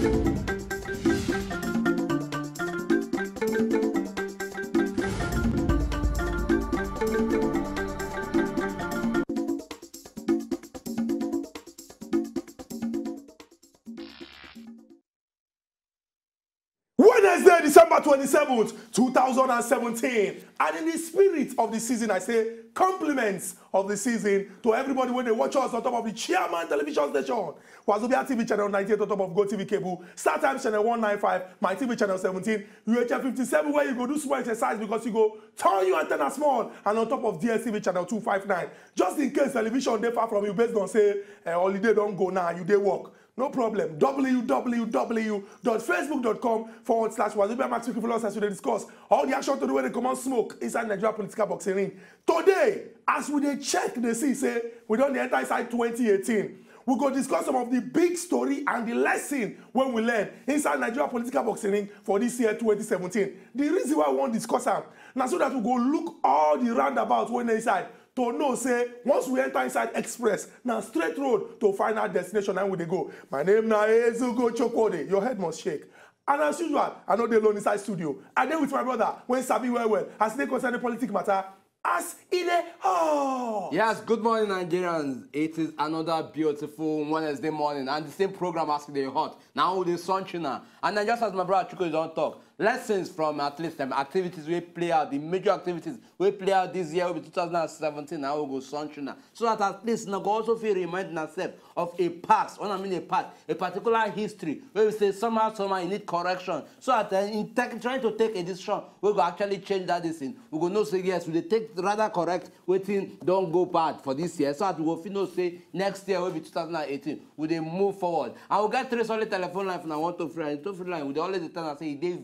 Wednesday, December 27th, 2017. And in the spirit of the season, I say compliments of the season to everybody when they watch us on top of the Chairman Television Station. Wazobia TV channel 98 on top of Go TV Cable, StarTimes channel 195, My TV channel 17, UHF 57 where you go do small exercise because you go turn your antenna small, and on top of DSTV channel 259. Just in case television they far from you based on say holiday don't go now, you dey work. No problem. www.facebook.com/Wazobia Max Follow as we discuss all the action to do when they come on smoke inside Nigeria political boxing ring. Today, as we check the see, say we don't enter inside 2018. We go discuss some of the big story and the lesson when we learn inside Nigeria political boxing ring for this year 2017. The reason why I want to discuss them now so that we go look all the roundabouts when they inside. To know, say, once we enter inside Express, now straight road to final destination, and we they go. My name now is Ugo Chokode. Your head must shake. And as usual, I know they alone inside studio. I there with my brother, when Sabi well, as they concern the political matter, as in a Yes, good morning, Nigerians. It is another beautiful Wednesday morning, and the same program as they hot. Now the sunshine, and then just as my brother Chuko is on talk, lessons from at least activities we play out, the major activities we play out this year will be 2017. Now we go sunshine, so that at least now go also feel reminding ourselves of a past. When I mean a past, a particular history where we say somehow you need correction. So that in trying to take a decision, we go actually change that decision. We go no say yes, we take rather correct. Waiting don't go bad for this year. So that we will feel no say next year will be 2018. We they move forward. I will get 3 solid telephone line and I want to free line. We always tell and say they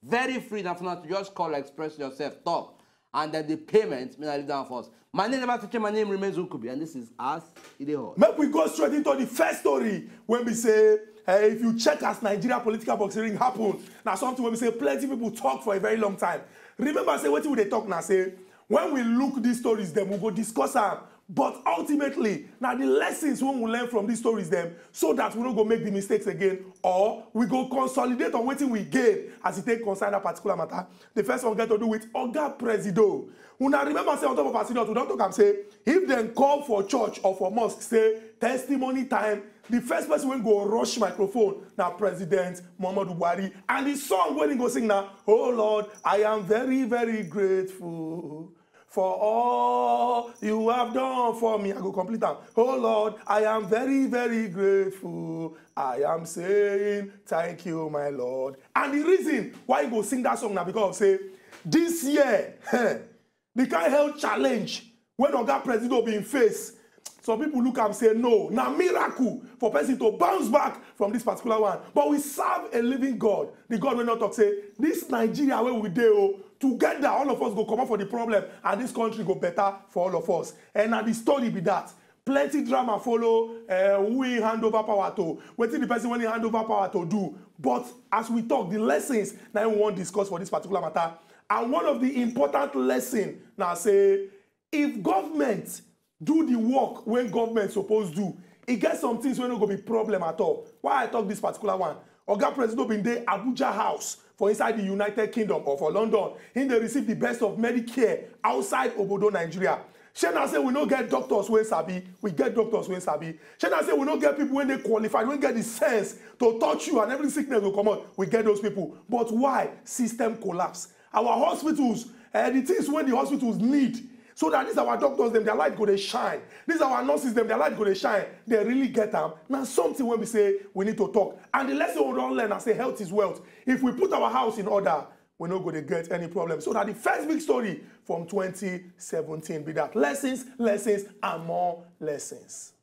very free now to just call, express yourself, talk, and then the payment may I leave down for us. My name never change. My name remains Ukubi, and this is As Idehot. Make we go straight into the first story when we say if you check as Nigeria political boxing ring happen, now something when we say plenty people talk for a very long time. Remember, say what we they talk now say when we look these stories, then we go discuss them. But ultimately, now the lessons when we learn from these stories them, so that we don't go make the mistakes again, or we go consolidate on what we gain as it take concern that particular matter. The first one get to do with Oga Presido. Una remember say on top of Presido, we don't talk and say if they call for church or for mosque, say testimony time. The first person when go rush microphone now President Muhammadu Buhari, and the song when he go sing now, oh Lord, I am very grateful for all you have done for me. I go complete that. Oh Lord, I am very grateful. I am saying thank you, my Lord. And the reason why you go sing that song now because say this year, the kind of health challenge when Oga Presido being faced. Some people look and say no. Now miracle for person to bounce back from this particular one. But we serve a living God. The God will not talk say this Nigeria where we do. Together, all of us go come up for the problem, and this country go better for all of us. And now the story be that. Plenty drama follow, who he hand over power to, waiting the person when he hand over power to do. But as we talk, the lessons now we want to discuss for this particular matter. And one of the important lessons now say, if government do the work when government supposed to do, it gets some things when no go be problem at all. Why I talk this particular one? Oga Presido been there Abuja house for inside the United Kingdom or for London. In they receive the best of Medicare outside Obodo, Nigeria. Shena say we don't get doctors when sabi, we get doctors when sabi. Shena say we don't get people when they qualified, when get the sense to touch you and every sickness will come out. We get those people. But why? System collapse. Our hospitals, the things when the hospitals need, so that these our doctors, them, their light go they shine. These our nurses, them, their light go they shine. They really get them. Now something when we say we need to talk. And the lesson we don't learn, I say health is wealth. If we put our house in order, we're not going to get any problem. So that the first big story from 2017 be that lessons, and more lessons.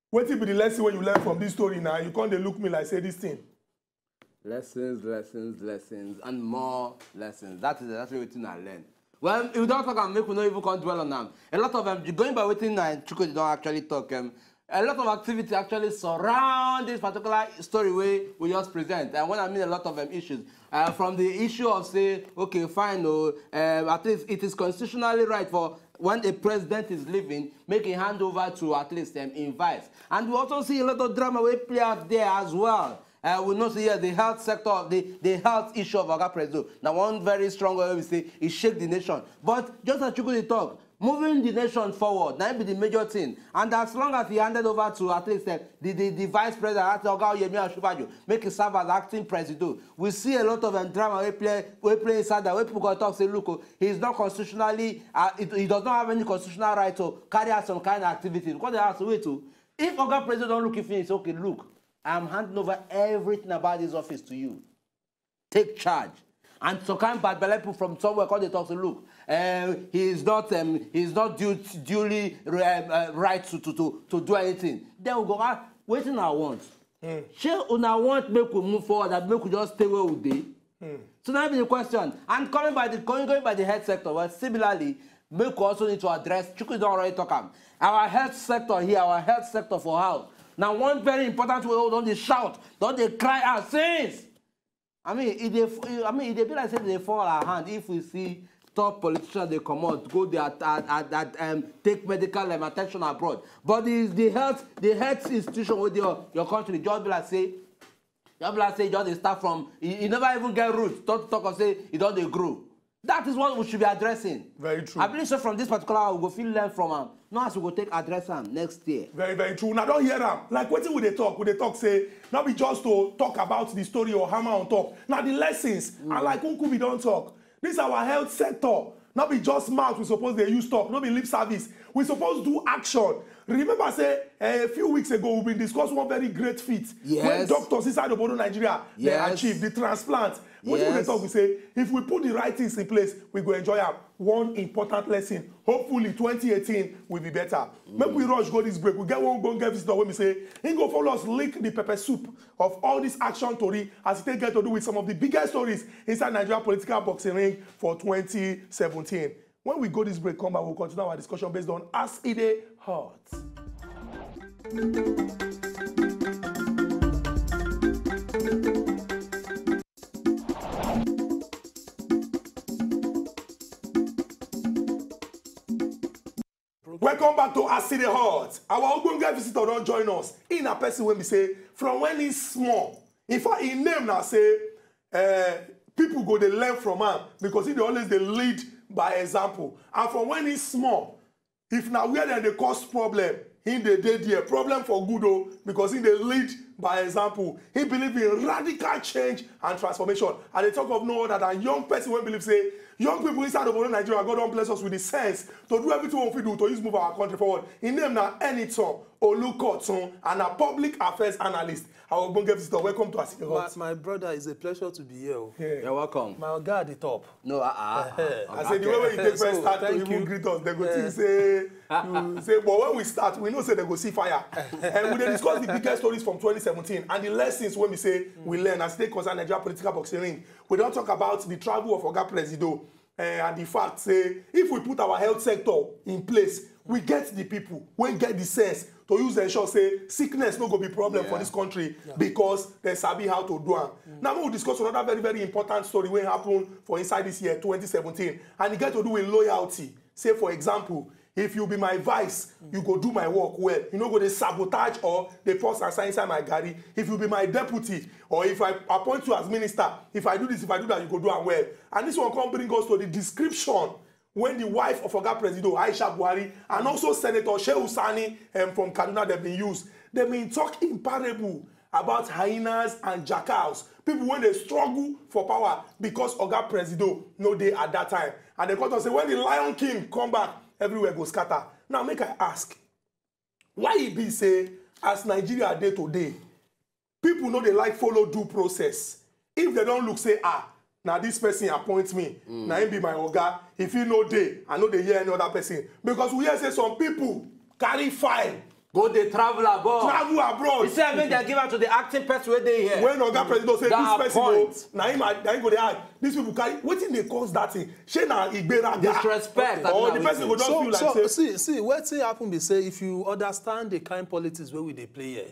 What will be the lesson when you learn from this story now? You can't look me like say this thing. Lessons, and more lessons. That's everything I learned. Well, if we don't talk and make we not even come dwell on them. A lot of them, going by waiting and Chuko don't actually talk. a lot of activity actually surround this particular story we just present. And when I mean a lot of issues, from the issue of say, okay, fine, at least it is constitutionally right for when a president is leaving, make a handover to at least invite. And we also see a lot of drama we play out there as well. We know here the health sector, the health issue of Oga President. Now, one very strong way we say is shake the nation. But just as you could talk, moving the nation forward, that be the major thing. And as long as he handed over to at least the vice president, Oga Yemi, make him serve as acting president, we see a lot of drama we play inside that where people can talk, say, look, he's not constitutionally, he does not have any constitutional right to carry out some kind of activities. What they have to wait to, if Oga President don't look, if he say, okay, look, I'm handing over everything about this office to you. Take charge. And some kind of bad people from somewhere called they talk to look. He is not duly right to do anything. Then we go, waiting I want. Shall una want make we move forward that make we just stay where we dey? So now be the question. And going by the health sector, well, similarly, make we also need to address. Chukwu don't already talk about our health sector here, our health sector for how. Now, one very important way, don't they shout, don't they cry out, since. I mean, it be like saying they fall our hand if we see top politicians they come out, go there take medical attention abroad. But the health institution with your country just be like say, just they start from you never even get roots. Don't talk or say you don't they grow. That is what we should be addressing. Very true. I believe so from this particular, we will feel learn from them. Now as we go take address them next year. Very, very true. Now don't hear them. Like what would they talk say, not be just to talk about the story or hammer on top. Now the lessons, and like Uncle we don't talk. This is our health sector. Not be just mouth, we suppose they use talk, not be lip service. We suppose do action. Remember, say, a few weeks ago, we've been discussing one very great feat. Yes. When doctors inside of Nigeria, they achieve the transplant. What do they talk? We say, if we put the right things in place, we go enjoy one important lesson. Hopefully, 2018 will be better. Maybe we rush go this break. We get one go get visitor when we say, he go follow us lick the pepper soup of all this action story as it get to do with some of the biggest stories inside Nigeria political boxing ring for 2017. When we go this break, come back, we'll continue our discussion based on As It Dey Hot. Welcome back to As It Dey Hot. Our Ogbonge visitor don't join us. In a person when we say, from when he's small. In fact, in name now say, people go they learn from him because he always they lead by example. And from when he's small, if now where then they cause problem, he they there problem for good though, because he they lead by example. He believe in radical change and transformation. And they talk of no other than young person when believe say young people inside of Nigeria, God don't bless us with the sense to do everything we do to use move our country forward. In name now Eniton Olukotun and a public affairs analyst. Our Ogbonge visitor, welcome to As It Dey Hot. My brother, it's a pleasure to be here. Yeah. You're welcome. My guy at the top. No, I said the way you take first start to even greet us, they go think say, but when we start, we know say they go see fire. And we discuss the biggest stories from 2017 and the lessons when we say we learn as they concern Nigeria political boxing ring. We don't talk about the travel of Oga President and the fact say if we put our health sector in place, we get the people, we get the sense to use the ensure say sickness no go be problem for this country because they sabi how to do it. Now we will discuss another very, very important story when happened for inside this year 2017, and it get to do with loyalty. Say for example, if you be my vice, you go do my work well. You no go dey sabotage or dey force and sign inside my garri. If you be my deputy or if I appoint you as minister, if I do this, if I do that, you go do am well. And this one come bring us to the description when the wife of Oga President Aisha Buhari and also Senator Shehu Sani from Kaduna they've been used. They've been talking in parable about hyenas and jackals. People when they struggle for power because Oga President no dey at that time. And they come to say when the Lion King come back, everywhere go scatter. Now make I ask, why it be say as Nigeria dey today, people know they like follow due process. If they don't look say now this person appoints me, now him be my oga. If he no dey, I know they hear any other person. Because we hear say some people carry file Go they travel abroad. Travel abroad. You see, I mean, they give out to the acting person where they here. When Oga President say That this person point. go, na him go dey act. These people carry wetin dey cause that thing? Shey na igberaga. Disrespect. Or the person go just feel like say. See, wetin happen be say if you understand the kind politics wey we dey play here,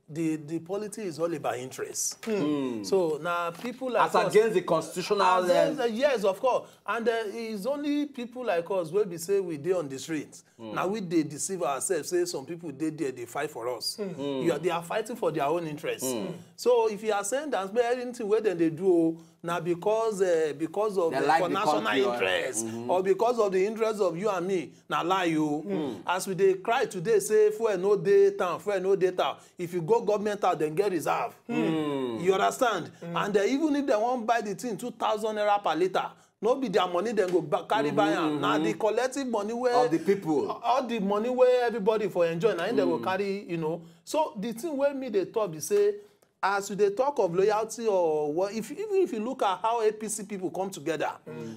the politics is all about interest. So now people like as us, against the constitutional. yes, of course, and it's only people like us wey be say we dey on the streets. Now we dey deceive ourselves. Say some people dey there, they fight for us. They are fighting for their own interests. So if you are saying that anything wey dem dey do now because of the national interest or because of the interest of you and me, now lie you. As we dey cry today, say fuel no dey town, fuel no dey town. If you go government out, then get reserve. You understand? And even if they won't buy the thing 2,000 naira per liter, no be their money then go carry buy am. Now the collective money where of the people, all the money where everybody for enjoy, now they go carry, you know. So the thing where me they talk, they say, as they talk of loyalty or what, even if you look at how APC people come together,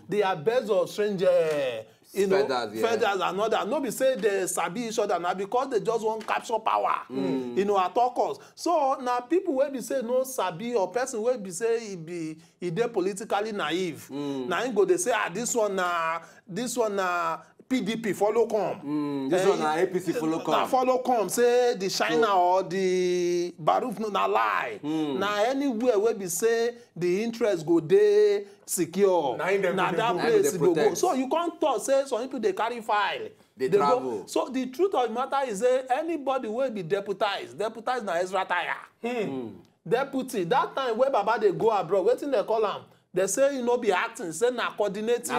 they are birds of strange, you know, feathers and all that. No be say they sabi each other now because they just want capture power, you know, at all costs. So now people will be say no sabi or person will be say he dey politically naive. Now he go they say this one na PDP follow come. This one na APC follow come. Follow come say the China or the Baruf no na lie. Now anywhere where be say the interest go dey secure. Now that place go. So you can't talk say some people they carry file. They travel. Go. So the truth of the matter is anybody will be deputized. Deputized na Ezra Tire. Deputy that time where Baba they go abroad, wetin they call am? They say you know be acting, say na coordinating.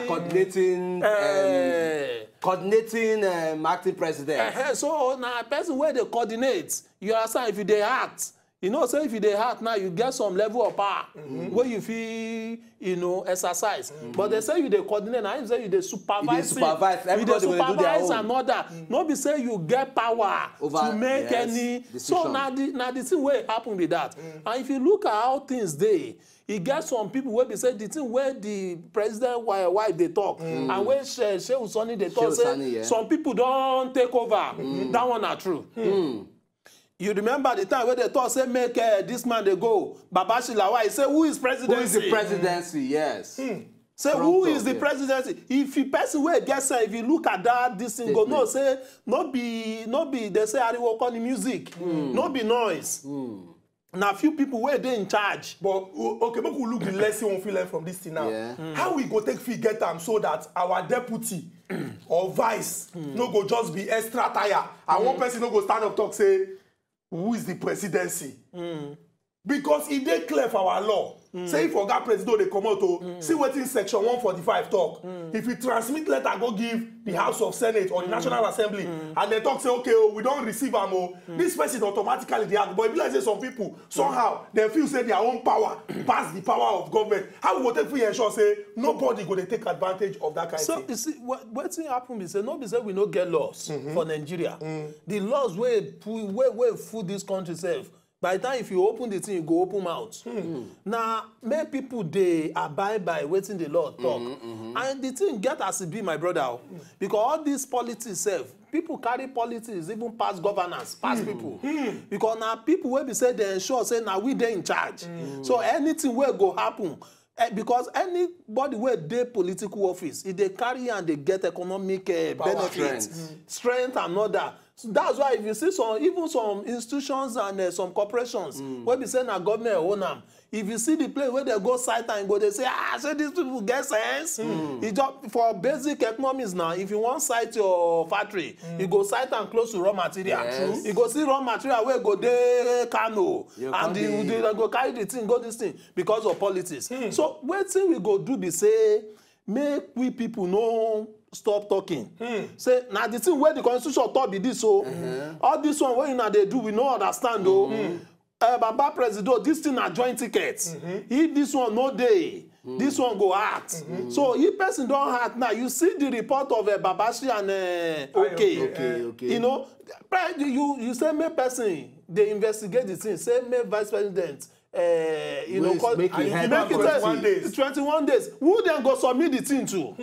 Coordinating acting president. So now person where they coordinate, you understand if you they act. You know, say if you dey act now, you get some level of power where you feel, you know, exercise. But they say you dey coordinate, now you say you dey supervise. Everybody you dey supervise and another. No be say you get power over, to make any. Decision. So now the thing wey happen be that. And if you look at how things dey, e get some people wey be say the thing where the president wife dey talk and when Shehu Sani dey talk say some people don take over. That one na true. You remember the time when they thought say make this man they go Babashi Lawal, he say who is presidency? Who is the presidency? Yes. Say who is the presidency? If the person wey get say if you look at that this thing go no say no be they say ariwo call the music, no be noise. Now few people where they in charge. But okay, make we look the lesson we feel learn from this thing now. How we go take fit get them so that our deputy or vice no go just be extra tire and one person no go stand up talk say who is the presidency? Because it dey clear for our law. Say if Oga President they come out to see what in section 145 talk. If you transmit letter go give the House of Senate or the National Assembly and they talk say okay we don't receive am this person automatically they act. But if like say some people somehow they feel say their own power pass the power of government. How we go take free ensure say nobody go dey take advantage of that kind of thing? So you see what thing happen is say no be say we no get laws for Nigeria. The laws wey full this country self. By the time if you open the thing, you go open mouth. Now, make people they abide by waiting the law talk. And the thing get as it be, my brother. Because all these politics self, people carry politics even past governance, past people. Because now people will be say they ensure say now we they in charge. So anything will go happen. Because anybody where they political office, if they carry and they get economic benefits, strength and all that. So that's why if you see even some institutions and some corporations where we say na government own them, if you see the place where they go site and go, they say, so these people get sense. It's just for basic economics now. If you want site your factory, you go site and close to raw material. Yes. You go see raw material where go there Kano and they go carry the thing, go this thing because of politics. So what thing we go do be say, make we people know. Stop talking. Say now the thing where the constitution talk be this all this one where they do we no understand Baba President this thing are joint tickets. If this one no day, this one go act. So if person don't act now, you see the report of Babashi and okay. You know, you say make person they investigate the thing. Say make Vice President you know, call, make it 21 days. 21 days. Who then go submit the thing to?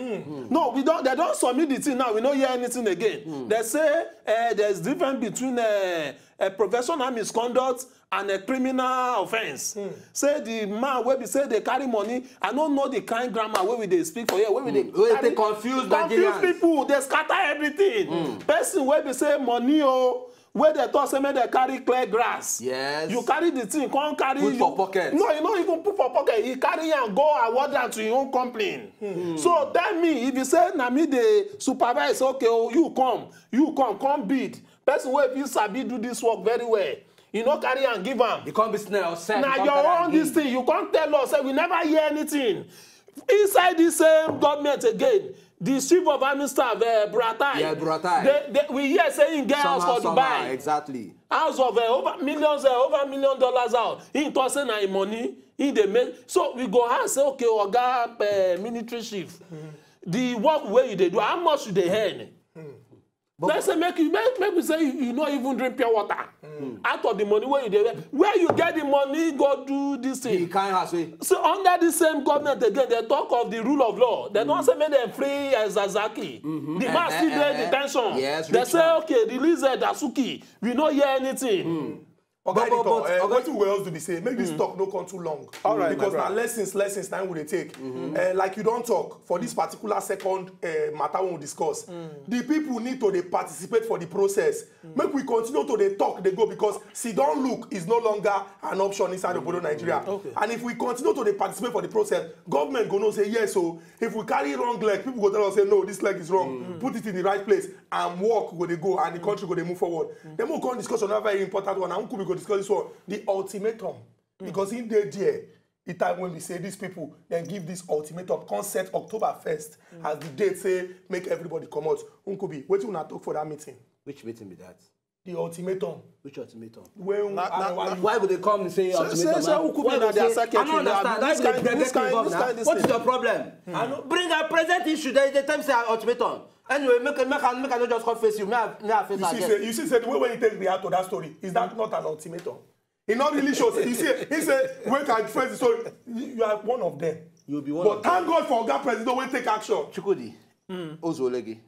No, we don't. They don't submit the thing now. We don't hear anything again. They say there's difference between a professional misconduct and a criminal offense. Say the man where we say they carry money. I don't know the kind grammar where we they speak for here. Where we they confuse people. They scatter everything. Person where we say money where they talk say make they carry clear grass. Yes. You carry the thing, can't carry put for pocket. No, you don't even put for pocket. You carry and go award that to your own complaint. So that mean if you say na me the supervise, okay, oh, you come bid. Person where if you sabi do this work very well. You know carry and give am. You can't be snare or sell. Now your own this thing, you can't tell us. Say we never hear anything. Inside this same government again. The chief of army staff, Buratai. Yeah, Buratai. We hear saying get house for Dubai. Exactly. House of over $1 million out. He talk say na money. He dey make. So we go ask say okay, Oga military chief. The work where you dey do, how much you dey earn? Let's say make me say you not even drink pure water. Out of the money where you dey, where you get the money go do this thing. You can't have it. So under the same government again, they talk of the rule of law. They don't say make them free as Zazaki. The man still there detention. Yes, they say okay, release Dasuki. We not hear anything. What else do we say? Make this talk no come too long. All right, because now lessons time will they take. Like you don't talk for this particular second matter we will discuss. The people need to they participate for the process. Make we continue to they talk, they go because sit down look is no longer an option inside the border Nigeria. Okay. And if we continue to they participate for the process, government gonna say yes. So if we carry wrong leg, people go tell us say no, this leg is wrong. Put it in the right place and walk where they go and the country go they move forward. Then we'll come discuss another very important one. And we go discuss this one, the ultimatum. Because in the day, the time when we say these people then give this ultimatum, concept October 1st as the date say make everybody come out. Unkubi, what you want to talk for that meeting? Which meeting be that? The ultimatum. Which ultimatum? Why would they come and say ultimatum? I don't understand. What is your problem? Bring a present issue. The time say ultimatum. Anyway, make I just come face you. You see, the way when you take me out of that story, is that not an ultimatum? It not really shows. You see, he said, when can I face the story? You are one of them. You'll be one of them. But thank God for that president when take action. Chukudi, Ozolegi.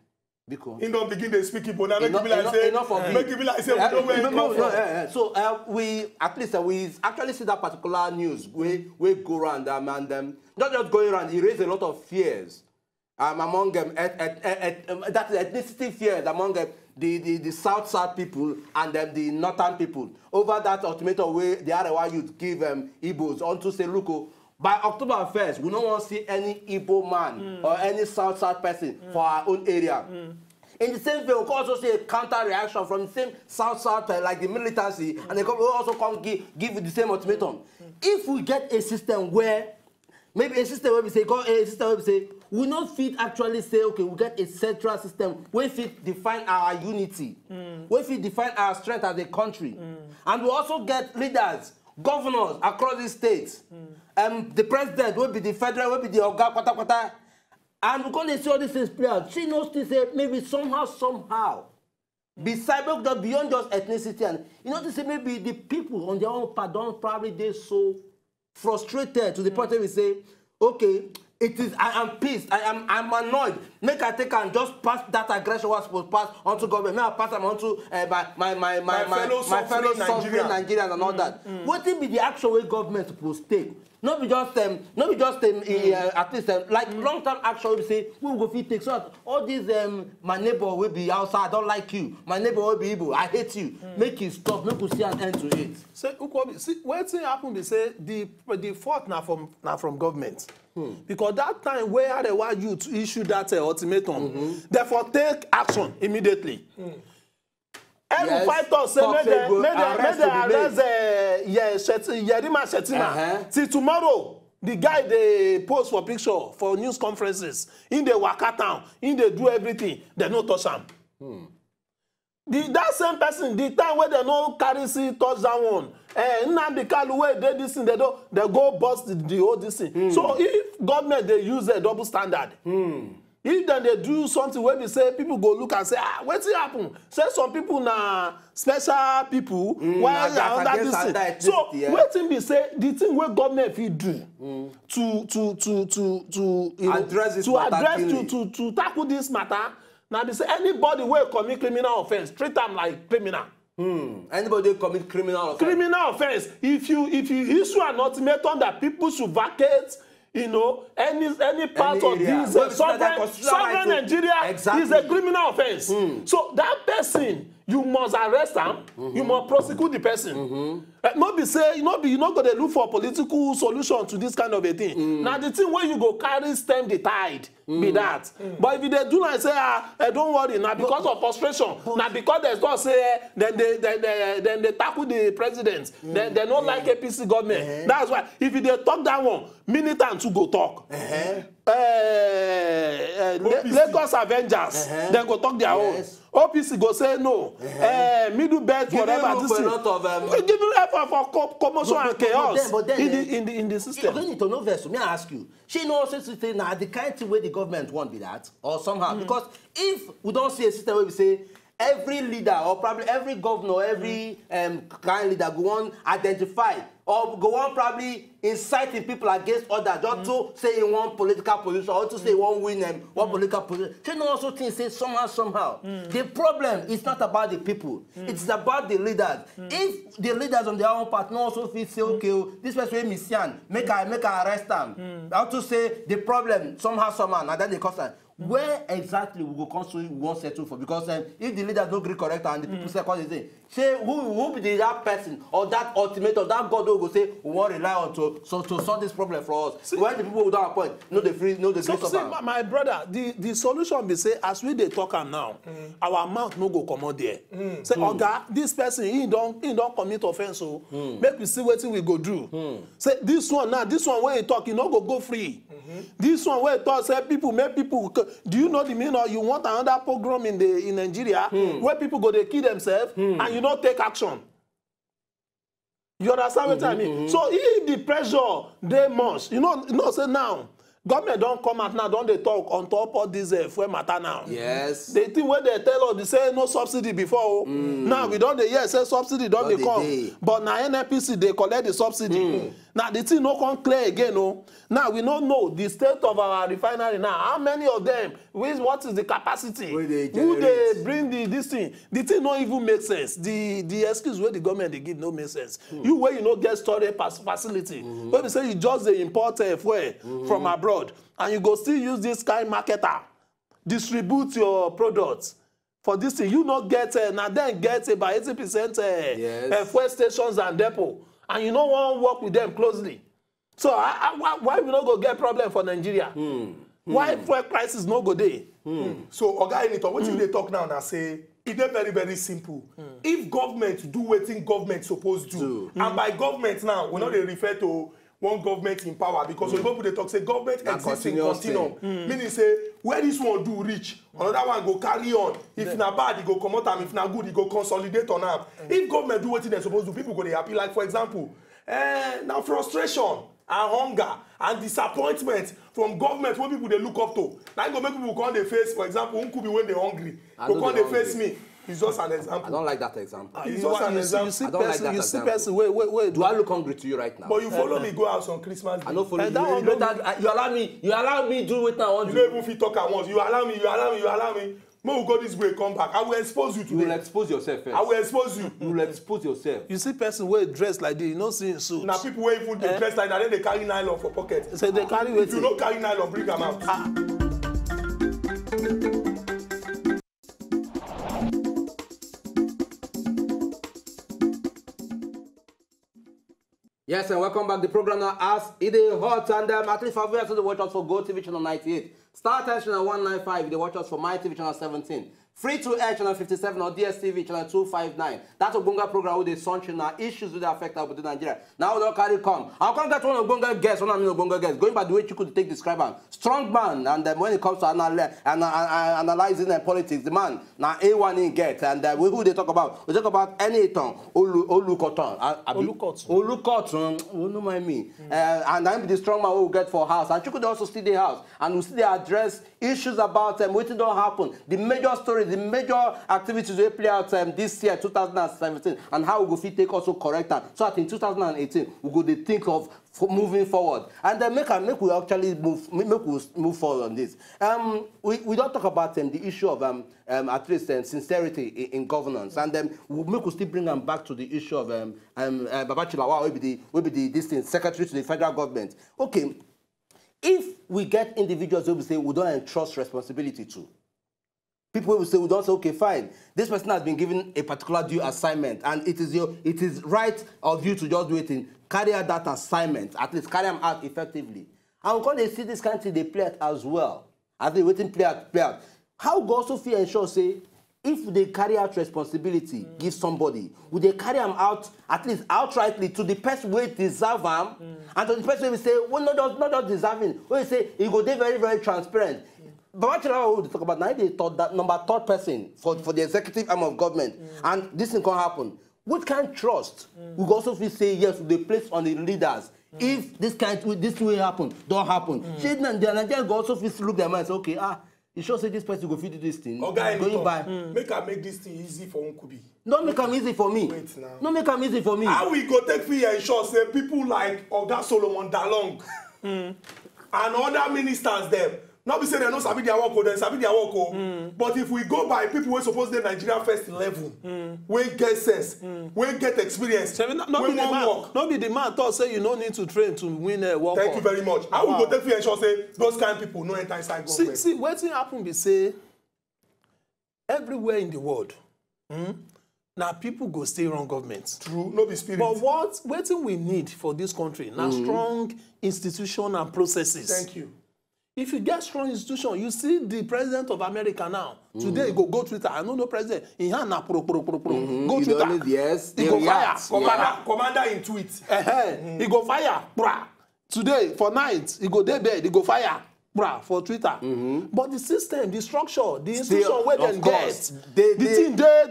Because he don't begin to speak Igbo now. Make it be like say, make it be like say, we don't where it come from. So we at least we actually see that particular news. We go around and not just going around. It raised a lot of fears. Among them, that ethnicity fears among the South people and the Northern people over that ultimatum where the Arewa youth give Igbos onto say, look, by October 1st, we don't want to see any Igbo man or any South person for our own area. In the same way, we can also see a counter reaction from the same South like the militancy, and they also come give the same ultimatum. If we get a system where maybe a system where we say, we not fit actually say, okay, we get a central system where fit define our unity, where fit define our strength as a country. And we also get leaders, governors across the states. The president will be the federal, will be the Oga, kwata. And we're going to see all these things play out. She knows to say maybe somehow, beyond just ethnicity, and you know to say maybe the people on their own part don't probably they're so frustrated to the point where we say, okay, I am pissed, I'm annoyed. Make I take and just pass that aggression was supposed to pass onto government. May I pass them onto my fellow suffering Nigerians and all that. What will be the action where government supposed to take? Not be just at least like long-term action. We say we will go take so all these my neighbor will be outside. I don't like you. My neighbor will be Igbo. I hate you. Make it stop. Make us see an end to it. So what thing happen? They say the fault now from government. Because that time where they want you to issue that ultimatum, therefore take action immediately. Every 5 years, say make they arrest Yerima Shetima. Till tomorrow, the guy they post for picture for news conferences in the Waka town, in the do everything, they no touch him. That same person, the time where they no carry see touch that one, Nnamdi Kanu where they this thing, they go bust the whole this thing. So if government they use a double standard, If then they do something where they say people go look and say, ah, what's it happen? Say some people na special people, while they are under this thing. So what thing be say the thing where government fit do to you know, to tackle this matter. Now they say anybody will commit criminal offense, treat them like criminal. Anybody commit criminal offense? Criminal offense. If you issue an ultimatum that people should vacate, you know, any part of this sovereign Nigeria is a criminal offense. So that person, you must arrest him, you must prosecute the person. Not be say, you not going to look for a political solution to this kind of a thing. Now the thing where you go carry stem the tide, be that. But if they do not say, don't worry, now because of frustration, now because there's not say, then they tackle the president, they don't like APC government. That's why if they talk that one, militant to go talk. Lagos Avengers, then go talk their own. OPC go say no. Middle belt, whatever. This thing. Give you effort for commotion and chaos in the system. You need to know this. May I ask you? She knows say now the kind of way the government won't be that, or somehow because if we don't see a system where we say every leader or probably every governor, every kind leader go on identify or go on probably inciting people against others just to say in one political position or to say one win one political position. She know also think say somehow. The problem is not about the people. It's about the leaders. If the leaders on their own part also feel say okay, this person is mission, make I arrest them. How to say the problem somehow and then they cause that. Where exactly we go constantly we won't settle for? Because if the leaders don't agree correct and the people say say who be that person or that ultimatum, that God will go say we won't rely on to solve this problem for us. See, when the people without a point, no the free, no the so see, my brother, the solution be say as we they talk am now, our mouth no go come out there. Say Oga, this person he don't commit offense, so make we see what we go do. Say this one where he talk, he no go free. This one where he talk say people make people. Do you know the meaning? Or you want another program in Nigeria where people go they kill themselves and you don't take action? You understand what I mean? So if the pressure they must, you know, say now government don't come out now, don't they talk on top of this fuel matter now? Yes. They think when they tell us they say no subsidy before. Now we don't say subsidy don't they come, but now NNPC they collect the subsidy. Now the thing no come clear again. Now we don't know the state of our refinery now. How many of them? What is the capacity? Who they bring this thing? The thing don't even make sense. The excuse where the government they give no make sense. You where you no get storage facility. When they say you just they import fuel from abroad and you go still use this kind marketer distribute your products for this thing. You not get now then get about 80% fuel stations and depot. And you don't want to work with them closely. So why we not go get problem for Nigeria? Why fuel crisis no go there? So Oga Enito, what they talk now and say it's very, very simple. If government do what government supposed to do, and by government now, we not they refer to one government in power because when people they talk say government exists in continuum. Meaning say where this one do reach, another one go carry on. If na bad, it go come out, if na good, it go consolidate on them. If government do what they supposed to, people go they happy. Like for example, now frustration and hunger and disappointment from government when people they look up to. Now go make people come they face, for example, who could be when they're hungry. Go come they face me. It's just an example. I don't like that example. It's just an example. I don't like that example. Wait. Do I look hungry to you right now? But you follow me go out on Christmas Day. I don't follow you. You allow me do it now. You don't even fit talk at once. You allow me. When we go this way, come back. I will expose you today. You will expose yourself first. I will expose you. You will expose yourself. You see person where dressed like this, you know see in suit. Now people where even they dress like that, then they carry nylon for pocket. So they carry weight. If you don't carry nylon, bring them out. Yes, and welcome back. The program now as it is hot and at least 5 years to watch us for Go TV channel 98. Star Time channel 195, they watch us for My TV channel 17. Free to air channel 57 or DSTV channel 259. That's a Bonga program with the sunshine now. Issues with the affect of Nigeria. Now we don't carry come. I'll come get one of Bonga guests, one of the Bonga guests. Going by the way you could take describe him. Strong man, and when it comes to analyzing politics, the man now A1 in get. And who they talk about? We talk about anything. Olukoton. Don't mind me. And I'm the strong man who will get for house. And you could also see the house. And we see they address issues about what don't happen. The major stories, the major activities we play out this year, 2017, and how we go fit take also correct that. So that in 2018, we go to think of moving forward. And then make we actually move forward on this. We don't talk about the issue of at least sincerity in governance. And then we still bring them back to the issue of Baba Chilawa will be the secretary to the federal government. Okay. If we get individuals who will say we don't entrust responsibility to, people will say we don't say, okay, fine, this person has been given a particular due assignment, and it is right of you to just do it in carry out that assignment, at least carry them out effectively. And when they see this kind of thing, they play it as well. As they waiting play out. How go also feel ensure say if they carry out responsibility, give somebody, would they carry them out at least outrightly to the person who deserve them, and to the person who say, well, not just deserving, who say he go there very, very transparent. But what we talk about now, they thought that third person for the executive arm of government, and this thing can happen. What kind of trust we also feel say yes to the place on the leaders? If this will happen, don't happen. The Nigerians go also feel look their mind say, okay, you sure say this person go fit do this thing. Going by. Make this thing easy for Nkubi. Don't make them easy for me. Wait now. Don't make them easy for me. How we go take free and sure say people like Oga Solomon Dalong and other ministers them. Not be saying they don't sabi their work, they sabi their work. But if we go by people who suppose they Nigeria first 11, we get sense, we get experience, we won't work. Not be the man thought say you don't need to train to win a work. Thank you very much. How we go take free and sure say those kind of people no enter inside government. See, what happen be say everywhere in the world, now people go stay run government. True, no be spirit. But what we need for this country now strong institution and processes. Thank you. If you get strong institution, you see the president of America now. Today, he go Twitter. I don't know president. He hand na pro. Go Twitter. Yes, he go fire. Commander in tweet. He go fire. Brah. Today, for night, he go there bed. He go fire. Brah, for Twitter. But the system, the structure, the institution where they get,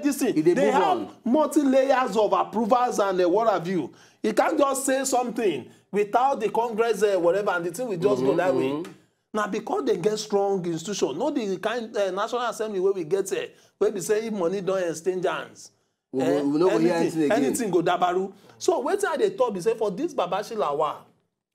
this thing, they have multi-layers of approvals and what have you. You can't just say something without the Congress, whatever, and the thing will just go that way. Now, because they get strong institution, not the kind National Assembly where we get where we say if money don't exchange hands. Anything go dabaru. So, what they thought, they say for this Babashi Lawa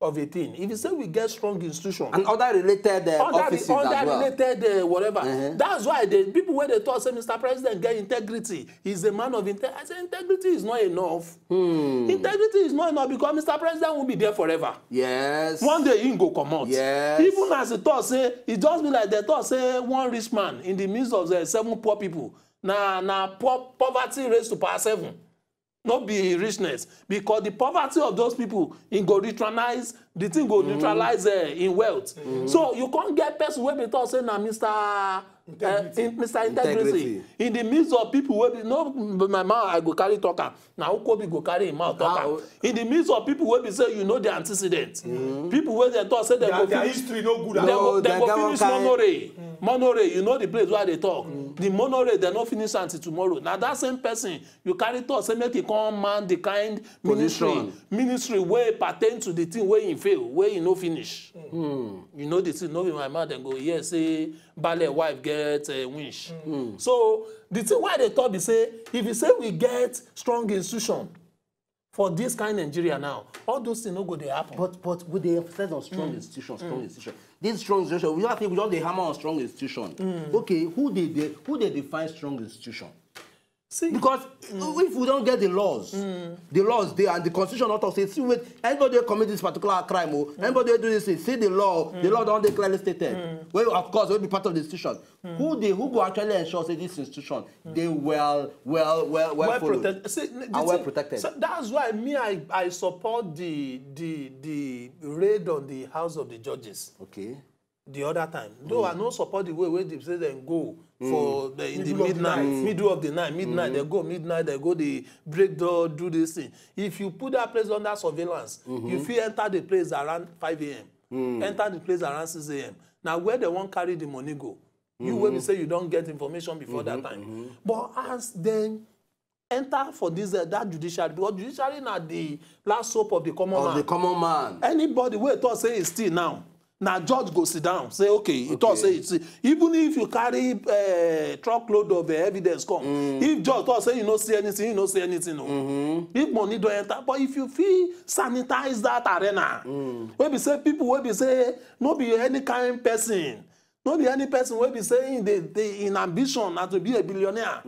of 18, if you say we get strong institution and other related offices as well. Related whatever. That's why the people where they thought say Mr. President get integrity. He's a man of integrity. I say integrity is not enough. Integrity is not enough because Mr. President won't be there forever. Yes. One day he go come out. Yes. Even as the thought say, it just be like the thought say one rich man in the midst of the 7 poor people. Poverty raised to power 7. Not be richness, because the poverty of those people it go neutralize the thing go neutralize in wealth. So you can't get person where they talk say now Mr. Integrity. In the midst of people where be no my mouth I go carry talker. Now Ukobi go carry him mouth talker. In the midst of people where be say you know the antecedents. People where they talk say they go finish history no good. They go finish Monorail, you know the place where they talk. The monorail they not finish until tomorrow. Now that same person you carry talk say make it come man the kind ministry where pertain to the thing where he fail, where he no finish. You know the thing, no be my mouth and go, yes, say ballet wife get a winch. So the thing why they thought they say, if you say we get strong institution for this kind of Nigeria now, all those things no go they happen. But with the emphasis on strong institution, this strong institution, we don't think we don't hammer on strong institution. Okay, who they define strong institution? See, because if we don't get the laws there and the constitution not say, see, wait, anybody commit this particular crime or anybody do this thing, see the law don't clearly stated. Well, of course, will be part of the institution. Who go actually ensure say this institution they well protected. See, well protected. So that's why me I support the raid on the House of the Judges. Okay. the other time. Though I no support the way they say them go for in the midnight, middle of the night, midnight, they go midnight, they go the break door, do this thing. If you put that place under surveillance, you feel enter the place around 5 a.m. Enter the place around 6 a.m. Now where they won't carry the money go? You will say you don't get information before that time. But as then enter for this that judiciary, because judiciary now the last hope of the common man. The common man. Anybody wey talk say it's still now judge go sit down say okay, he talk say it's still. Even if you carry truckload of evidence come, if judge talk say you no see anything, you no see anything. No. If money don't enter, but if you feel sanitize that arena, wey be say people wey be say no be any kind person. No be any person will be saying they in ambition not to be a billionaire.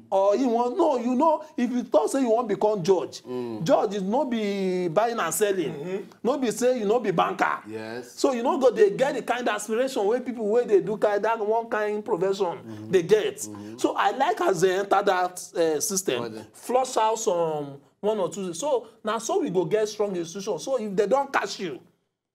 Or you want no, if you thought say you want to become judge, judge is not be buying and selling. Not be say you not be banker. Yes. So you know go they get the kind of aspiration where people where they do kind that one kind profession they get. So I like as they enter that system, flush out some 1 or 2. So now so we go get strong institutions. So if they don't catch you,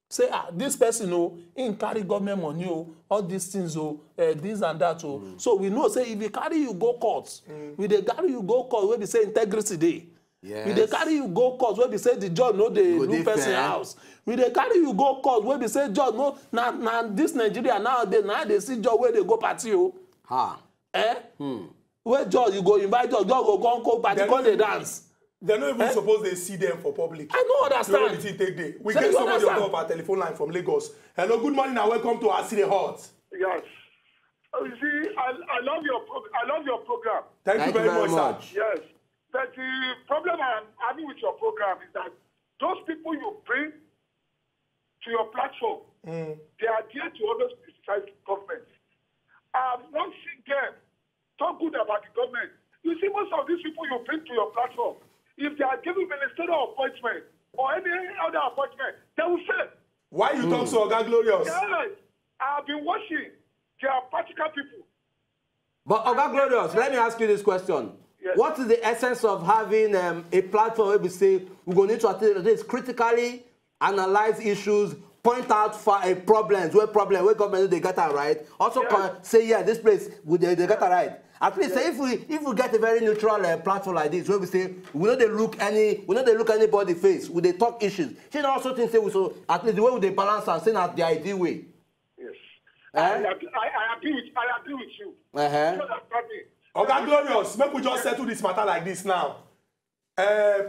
say this person in carry government money all these things this and that so we know say if they carry you go court, we they carry you go court where they say integrity day. Yes. We they carry you go court where they say the judge no they look person house. We they carry you go court where they say judge no now this Nigeria now they see judge where they go party where judge you go invite judge go party go they dance. They're not even supposed to see them for public. I don't understand. We get somebody on top our telephone line from Lagos. Hello, good morning and welcome to our City Hot. Yes. You see, I love your program. Thank you very much, sir. Yes. But the problem I'm having with your program is that those people you bring to your platform, they are there to always criticize government. I've not seen them talk good about the government. You see, most of these people you bring to your platform, if they are giving ministerial appointment or any other appointment, they will fail. Why you talk so, Oga Glorious? Yes, I've been watching. They are practical people. But Oga Glorious, let me ask you this question. Yes. What is the essence of having a platform where we say we're going to need to at least critically analyze issues, point out for problems where government they get it right. Also say this place they get it right. At least say if we get a very neutral platform like this, where we say we not they look anybody face, we they talk issues. She also think say we so at least the way they balance and saying that the ideal way. Yes. I agree with you. Okay, Glorious, make we just settle this matter like this now.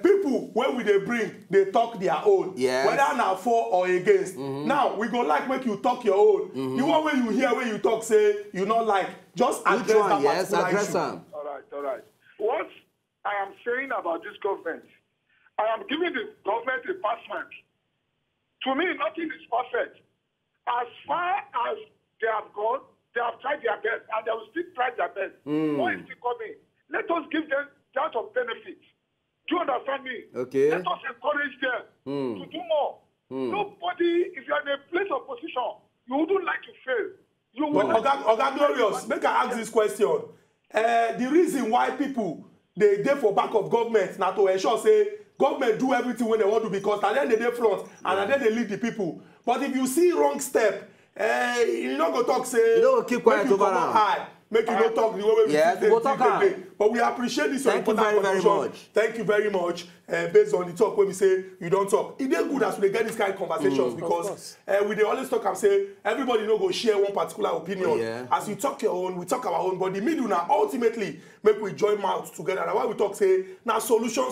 People when we they bring, they talk their own. Yes. Whether now for or against. Now we go like make you talk your own. The one where you hear when you talk say you not like. Just address that particular issue. All right. What I am saying about this government, I am giving the government a pass mark. To me, nothing is perfect. As far as they have gone, they have tried their best, and they will still try their best. What is still coming? Let us give them that of benefit. Do you understand me? Okay. Let us encourage them to do more. Nobody, if you are in a place of position, you wouldn't like to fail. Oga Glorious, make I ask this question. The reason why people they for back of government now to ensure say government do everything when they want to because at the end they front and at the end they lead the people. But if you see wrong step, you not go talk say you don't keep quiet over high. Make you not talk the way we yes, but we appreciate this. Thank you very much. Thank you very much. Based on the talk when we say you don't talk, it is good as we get this kind of conversations because we always talk and say everybody no go share one particular opinion. Yeah. As you talk your own, we talk our own. But the middle now ultimately make we join mouths together. That's why we talk say now solution.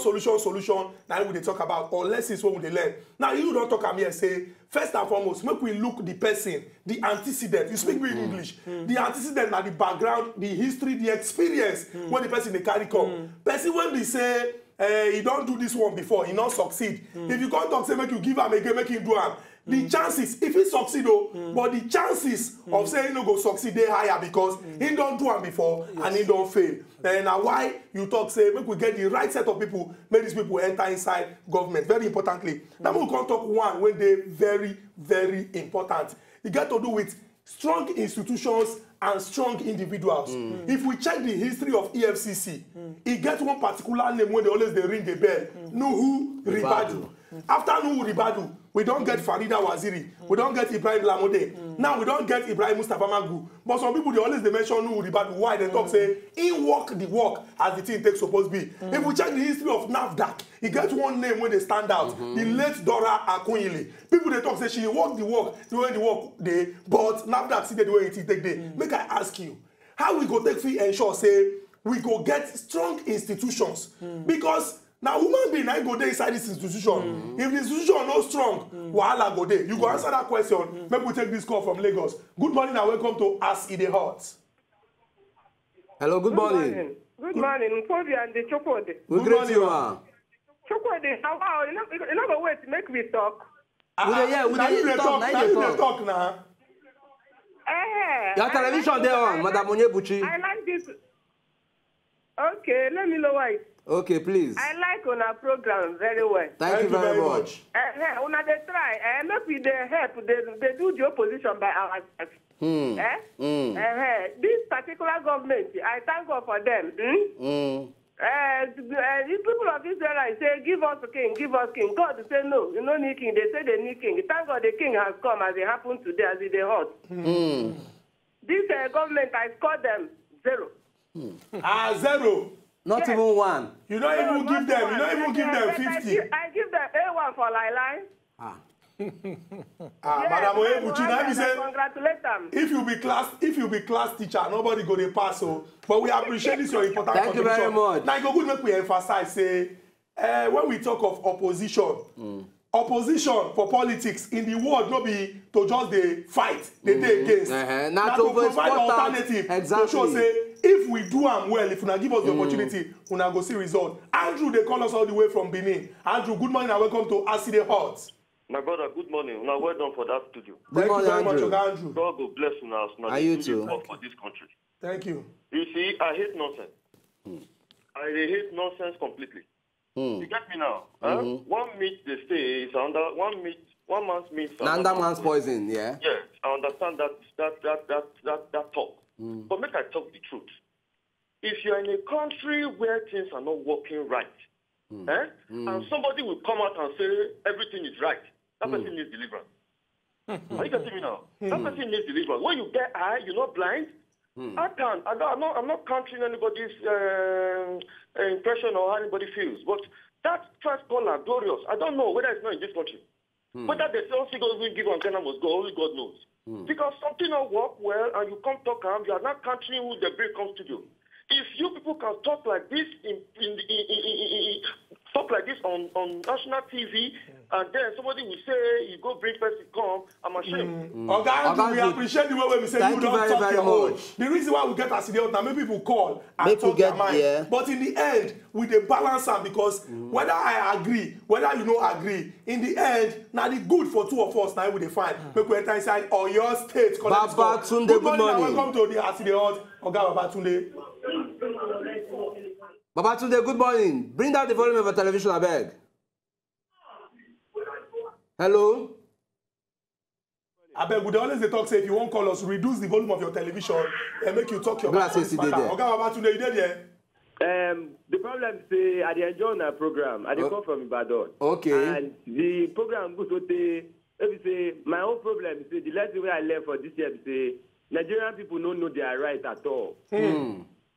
Now we they talk about unless it's what we learn. Now you don't talk at me and say first and foremost make we look the person, the antecedent. You speak with English. The antecedent now the background, the history, the experience when the person they carry come. Person when they say he don't do this one before, he not succeed. If you can't talk say make you give him again, make him do him. The chances, if he succeed but the chances of saying he no go succeed they higher because he don't do him before and he don't fail. Now why you talk say make we get the right set of people, make these people enter inside government. Very importantly. Now we can talk one when they very, very important. It got to do with strong institutions and strong individuals. If we check the history of EFCC, it gets one particular name when they always they ring a bell. Nuhu Ribadu. After Nuhu Ribadu, we don't get Farida Waziri. We don't get Ibrahim Lamode. Now we don't get Ibrahim Mustafa Magu, but some people they always they mention who about why they talk say he walk the walk as the thing takes supposed to be. If we check the history of NAFDAC, he gets one name when they stand out, the late Dora Akunyili. People they talk say she walk the walk the way the walk they, but NAFDAC see the way it take day. Make I ask you, how we go take free ensure say we go get strong institutions because. Now, human being, I go there inside this institution. If the institution not strong, wahala go there. You go answer that question. Maybe we take this call from Lagos. Good morning and welcome to Ask in the Hot. Hello, good morning. Good morning. Wazobia and the Chokwode. We greet you, ma. Chokwode, how you know the way to make me talk? Now you talk now. Your television there on, Madam Onyebuchi. I like this. Okay, let me know why. Okay, please. I like on our program very well. Thank you very much. Una they try. Maybe they help. They do the opposition by ourselves. This particular government, I thank God for them. The people of Israel say, give us a king, give us king. God say no, you don't need king. They say they need king. Thank God the king has come as it happened today, as it hot. This government, I score them 0. 0. Not even 1. You don't even give them. You don't even give them 50. I give them A1 for Lai. Madam Onyebuchi, now me say, congratulate them. if you be class teacher, nobody go to pass. So, but we appreciate this your important Thank you very much. Now, go good make we emphasize say, when we talk of opposition. Opposition for politics in the world no be to just dey fight, dey against. Now to provide alternative. Exactly. To show say if we do am well, if una give us the opportunity, una go see result. Andrew, they call us all the way from Benin. Andrew, good morning and welcome to Ask in the Hot. My brother, good morning. Now well done for that studio. Thank you very much, Andrew. God will bless you now. You too. For this country. Thank you. You see, I hate nonsense. I hate nonsense completely. You get me now? One meat they say is under one man's meat. Another man's poison, yeah. Yes, I understand that talk. But make I talk the truth. If you're in a country where things are not working right, and somebody will come out and say everything is right, that person needs deliverance. Are you getting me now? That person needs deliverance. When you get eye, you're not blind. I'm not countering anybody's impression or how anybody feels, but that first caller, Glorious, I don't know whether it's not in this country. Whether they say, God will give antenna must go, only God knows. Because something not work well and you come talk around, you are not countering who the break comes to do. If you people can talk like this on national TV, and then somebody will say, you go bring person come, I'm ashamed. We appreciate the way we say you don't talk your own. The reason why we get as now, many people call and talk their mind. Yeah. But in the end, we dey balance am because whether I agree, whether you don't agree, in the end, now the good for two of us now we dey find. Make we enter inside or your state. Babatunde, good morning. Welcome to the Ask the Hot. Oga Babatunde. Babatunde, good morning. Bring down the volume of your television, I beg. Hello? I beg, we always talk, say if you won't call us, reduce the volume of your television and make you talk your mind. Okay, Babatunde, you there? The problem is I enjoy our program. I come from Ibadan. Okay. And the program goes to say my own problem is the lesson way I learned for this year is say Nigerian people don't know their rights at all.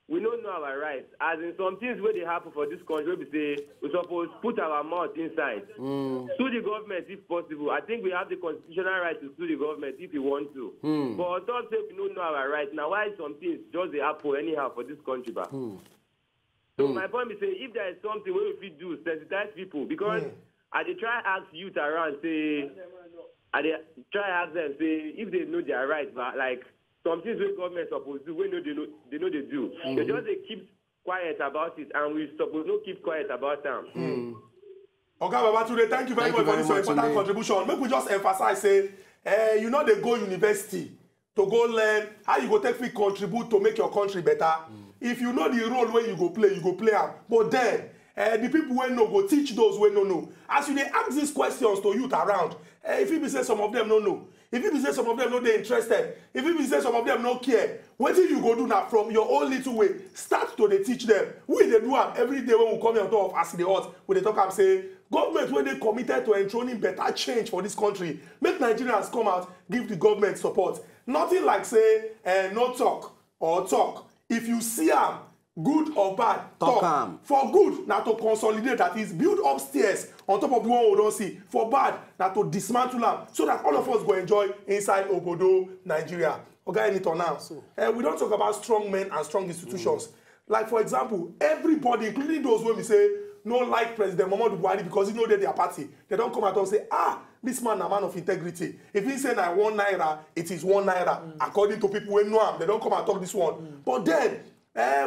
We don't know our rights. As in some things where they happen for this country, we say we're supposed to put our mouth inside. Sue the government if possible. I think we have the constitutional right to sue the government if we want to. But on top say we don't know our rights. Now why some things just they happen anyhow for this country? So my point is say if there is something where we do sensitize people because I dey try ask youth around say I dey try ask them say if they know their rights, but like some things where government supposed to do, we know they know they do. They just they keep quiet about it, and we supposed not keep quiet about them. Okay, Babatunde, thank you very much for this important contribution. Make we just emphasize, say, you know they go university to go learn how you go take free contribute to make your country better. If you know the role where you go play am. But then, the people who know go teach those who know. As you dey ask these questions to youth around, if you be say some of them no know. If you be say some of them no dey interested, if you be say some of them no care, wetin you go do now from your own little way, start to dey teach them. We dey do am every day when we come here on top of Ask the Hot. We dey talk am say government wey dey committed to enthroning better change for this country, make Nigerians come out, give the government support. Nothing like say no talk or talk. If you see am, good or bad, talk. For good, na to consolidate, that is, build upstairs on top of the one we don't see. For bad, na to dismantle am, so that all of us go enjoy inside Obodo, Nigeria. Okay, anything now. We don't talk about strong men and strong institutions. Like, for example, everybody, including those when we say, no like President Muhammadu Buhari because he know they're their party. They don't come out and say, this man a man of integrity. If he say na 1 naira, it is 1 naira. According to people who know him, they don't come and talk this one. But then,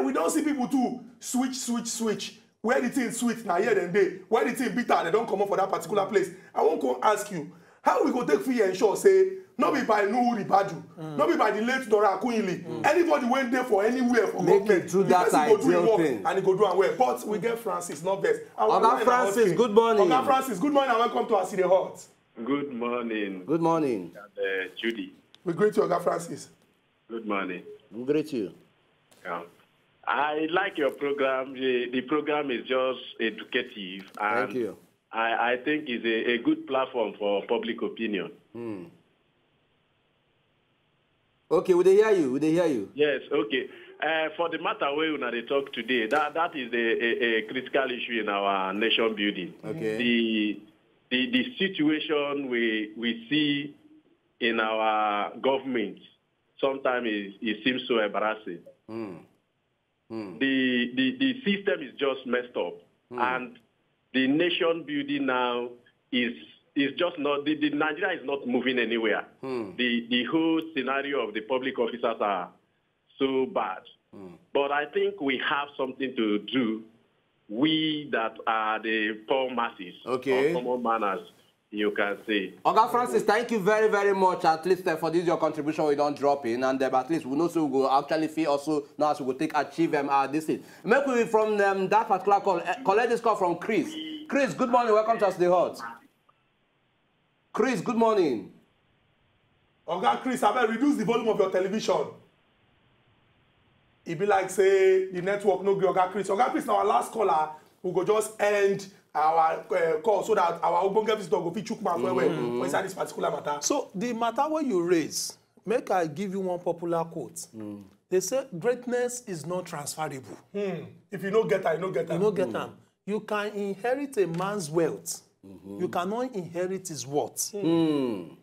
we don't see people too switch. Where the thing sweet now here and there. Where the thing bitter, they don't come up for that particular place. I won't go ask you, how we go take free ensure say, not be by Nuhu Ribadu, not be by the late Dora Akunyili. Anybody went there for anywhere for government, the person go do work and he go do and well. But we get Francis, not best. Oga Francis, good morning. Oga Francis, good morning and welcome to our City Hot. Good morning. Good morning. And, Judy. We greet you, Oga Francis. Good morning. We greet you. Yeah. I like your program. The program is just educative. And thank you. I think it's a good platform for public opinion. Okay, will they hear you? Will they hear you? Yes, okay. For the matter where they talk today, that is a critical issue in our nation building. Okay. The situation we see in our government sometimes it seems so embarrassing. The system is just messed up, and the nation building now is just not, the Nigeria is not moving anywhere. The whole scenario of the public officers are so bad. But I think we have something to do, we that are the poor masses, or common manners, you can say. Oga Francis, thank you very, very much, at least for this your contribution we don't drop in, and at least we know so we go actually feel also now as we go take achieve this thing. Make we from that particular call, collect this call from Chris. Chris, good morning, welcome to us the Hot. Chris, good morning. Oga Chris, I better reduce the volume of your television. It be like say the network no gree. Oga Chris. Oga Chris, now our last caller, we go just end our call so that our Obonge visitor go fit chook mouth well for inside this particular matter. So the matter where you raise, make I give you one popular quote. They say greatness is not transferable. If you no get that, you no get that. You no get them. You can inherit a man's wealth. You cannot inherit his worth. You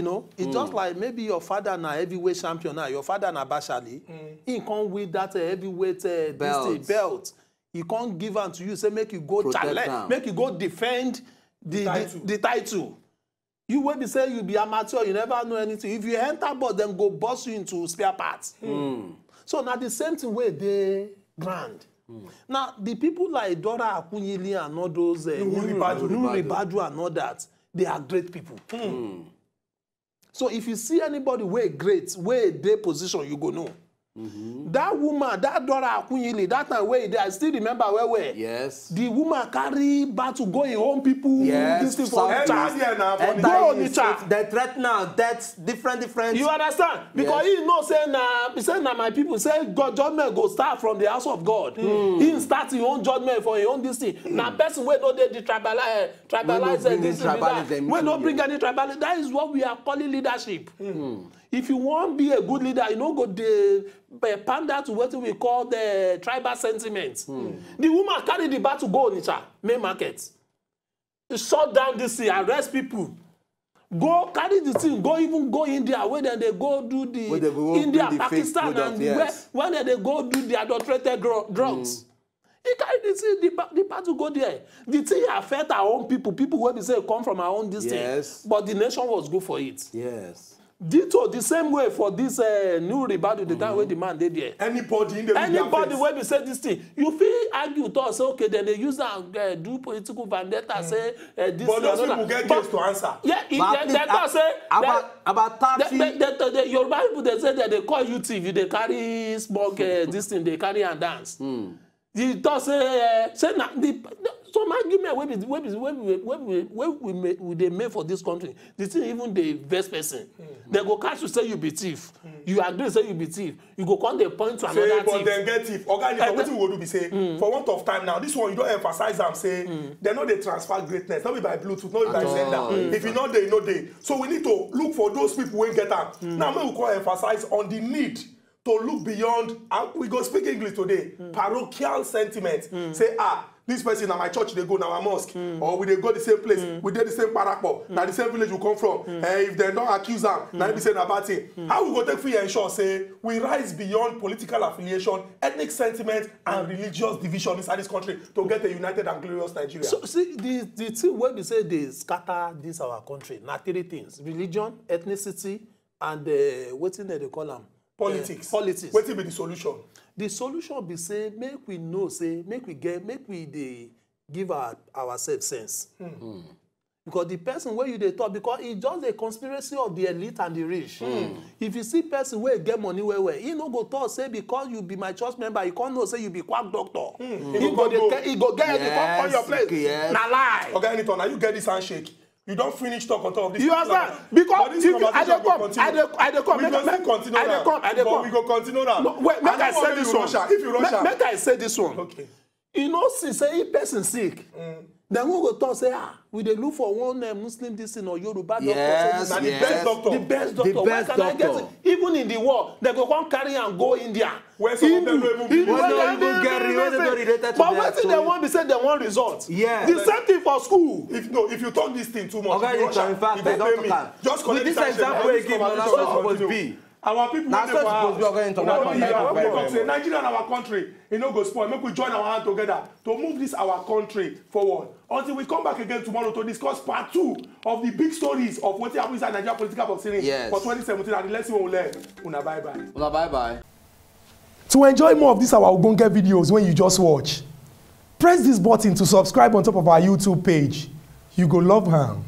know, it's just like maybe your father na heavyweight champion now, your father na Bashali. He can't win that heavyweight belt. He can't give am to you, say make you go challenge, make you go defend the title. You will be say you be amateur, you never know anything. If you enter board, them go bust you into spare parts. So now the same thing where they grand. Now the people like Dora Akunyili and all those Nuhu Ribadu and all that, they are great people. So if you see anybody where great, where they position, you go know. That woman, that Dora Akunyili, that time where I still remember where. Yes. The woman carry battle going home people. Yes. This thing for And go on the chat. They threaten now. That's different. You understand? Because he know say na my people say God judgment go start from the house of God. He start his own judgment for his own this thing. Now person where no dey tribalize this thing. We don't bring any tribalism. That is what we are calling leadership. If you want to be a good leader, you know go the pander to what we call the tribal sentiment. The woman carry the bat to go on Onitsha main market. Shut down this thing, arrest people. Go carry the thing, go India, where then they go do the India, Pakistan, product, and where then they go do the adulterated drugs. He carry the bat to go there. The thing affect our own people where we say come from our own district. But the nation was good for it. Yes. Ditto the same way for this Nuhu Ribadu, the time where the man did there. Anybody in the where we say this thing, you feel argue to us, okay, then they use that do political vendetta, say this. But those people get case to answer. Yeah, they say about 30. The Yoruba people they say that they call you TV, they carry smoke this thing, they carry and dance. The talk say some argument we dey make for this country, the thing even the best person. They go catch you say you be thief. You agree say you be thief. You go come dey point to another thief. But then get thief. Okay, what we go do be say, for want of time now, this one you don't emphasize them say, they know they transfer greatness, not be by Bluetooth, not be by Zenda. If you know they, know they. So we need to look for those people who get them. Now we will emphasize on the need to look beyond, we go speak English today, parochial sentiment. Say, this person na my church, they go now a mosque, or we they go the same place, we did the same parakpo, now the same village we come from. If they don't accuse them, now they say na bad thing. How we go take free ensure say we rise beyond political affiliation, ethnic sentiment, and religious division inside this country to get a united and glorious Nigeria. So see the thing when we say they scatter this our country, na three things: religion, ethnicity, and what thing they call them? Politics. Politics. What will be the solution? The solution be say make we know, say make we dey give ourselves sense. Because the person where you dey talk, because it's just a conspiracy of the elite and the rich. If you see person where get money where he no go talk say because you be my church member, you can't know say you be quack doctor. He go get you come on your place. Yes. Na lie. Okay, Anython, now you get this handshake. You don't finish talk on top of this. You understand? Because if I dey come. We go continue now. But we go continue now. No, wait, make I say this one. If you rush Make I say this one. Okay. You know, since say if person sick, then we go talk say we dey look for one Muslim this thing or Yoruba doctor. Yes, the best doctor. The best doctor. The Why best can I get doctor. it? Even in the war, they go come carry and go India. Where some of them don't even But what thing they want be say they want results. Yes. The same thing for school. If you talk this thing too much, Okay, you in fact, don't don't pay me. talk. Just With this example you give, that's what it's supposed to be. Our people That's wey dey what for supposed to be house. organized international. Say Nigeria and our country, e no go spoil. Make we join our hand together to move this our country forward. Until we come back again tomorrow to discuss part 2 of the big stories of what happened inside Nigeria political boxing for 2017 and the lesson we will learn. Una bye bye. Una bye bye. To enjoy more of these our ogbonge videos when you just watch, press this button to subscribe on top of our YouTube page. You go love am.